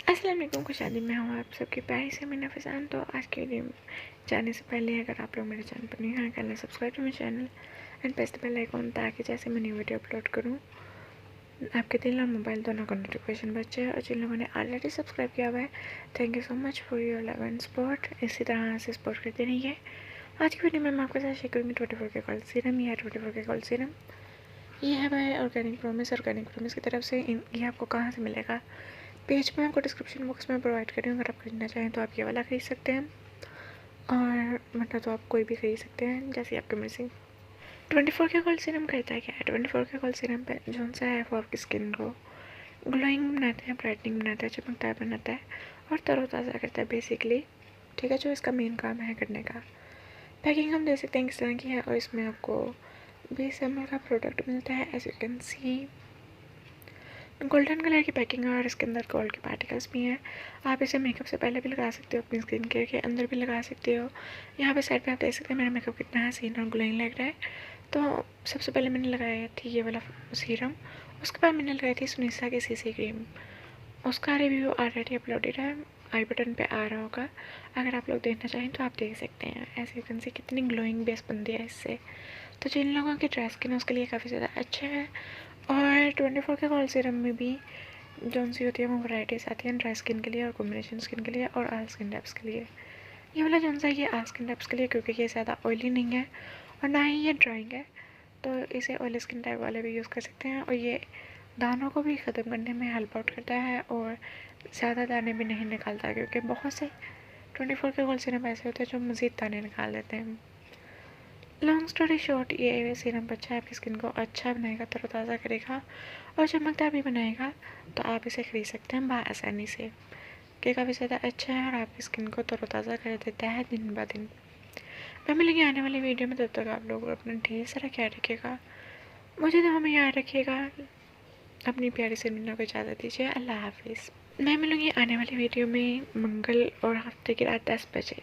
अस्सलाम वालेकुम, खुशादी में हूँ आप सबकी प्यारी से अमीना फैजान। तो आज की वीडियो जाने से पहले अगर आप लोग मेरे चैनल पर न्यू हैं, करना subscribe to my channel and press the bell icon, ताकि जैसे मैं न्यू वीडियो अपलोड करूँ आपके दिल और मोबाइल दोनों को नोटिफिकेशन बचे। और जिन लोगों ने ऑलरेडी सब्सक्राइब किया हुआ है, thank you so much for your love and support. इसी तरह से सपोर्ट करते रहिए। आज की वीडियो में मैं आपके साथ शेयर करूँगी 24 के गोल्ड सीरम। यह 24 के गोल्ड सीरम ये है बाय ऑर्गेनिक प्रॉमिस की तरफ से। ये आपको कहाँ से मिलेगा, पेज में आपको डिस्क्रिप्शन बॉक्स में प्रोवाइड करी हूँ। अगर आप खरीदना चाहें तो आप ये वाला खरीद सकते हैं, और मतलब तो आप कोई भी खरीद सकते हैं जैसे आपकी मर्जी। 24 के गोल्ड सीरम करता है क्या है? 24 के गोल्ड सीरम पे जो सा है वो आपकी स्किन को ग्लोइंग बनाता है, ब्राइटनिंग बनाता है, चमकदार बनाता है और तरोताज़ा करता है बेसिकली। ठीक है, जो इसका मेन काम है करने का। पैकिंग हम दे सकते हैं किस तरह की है, और इसमें आपको 20 ml का प्रोडक्ट मिलता है। As you can see golden colour की पैकिंग है और इसके अंदर गोल्ड के पार्टिकल्स भी हैं। आप इसे मेकअप से पहले भी लगा सकते हो, अपनी स्किन केयर के अंदर भी लगा सकते हो। यहाँ पे साइड पे आप देख सकते हैं मेरा मेकअप कितना हसीन और ग्लोइंग लग रहा है। तो सबसे पहले मैंने लगाया थी ये वाला सीरम, उसके बाद मैंने लगाई थी सुनीसा की सीसी क्रीम। उसका रिव्यू ऑलरेडी अपलोडेड है, आई बटन पे आ रहा होगा। अगर आप लोग देखना चाहें तो आप देख सकते हैं। ऐसे यू कैन सी कितनी ग्लोइंग बेस बनती है इससे। तो जिन लोगों की ड्राई स्किन है उसके लिए काफ़ी ज़्यादा अच्छा है। और 24 के गोल्ड सीरम में भी जौन सी होती है वो वैराइटीज़ आती हैं ड्राई स्किन के लिए और कॉम्बिनेशन स्किन के लिए और ऑल स्किन टाइप्स के लिए। ये वाला जौन सा ये ऑल स्किन टाइप्स के लिए, क्योंकि ये ज़्यादा ऑयली नहीं है और ना ही ये ड्राइंग है, तो इसे ऑयली स्किन टाइप वाले भी यूज़ कर सकते हैं। और ये दानों को भी ख़त्म करने में हेल्प आउट करता है और ज़्यादा दाने भी नहीं निकालता, क्योंकि बहुत से 24 के गोल्ड सीरम ऐसे होते हैं जो मज़ीद दाने निकाल देते हैं। लॉन्ग स्टोरी शॉर्ट, ये सीरम अच्छा है, आपकी स्किन को अच्छा बनाएगा, तरोताज़ा करेगा और चमकदार भी बनाएगा। तो आप इसे खरीद सकते हैं आसानी से, कि काफ़ी ज़्यादा अच्छा है और आपकी स्किन को तरोताज़ा कर देता है दिन ब दिन। मैं मिलेंगी आने वाली वीडियो में, तब तक आप लोग अपना ढेर सारा ख्याल रखिएगा, मुझे तो हमें याद रखिएगा। अपनी प्यारी से मिलने को इजाज़त दीजिए। अल्लाह हाफिज़। मैं मिलूँगी आने वाली वीडियो में मंगल और हफ्ते की रात 10 बजे।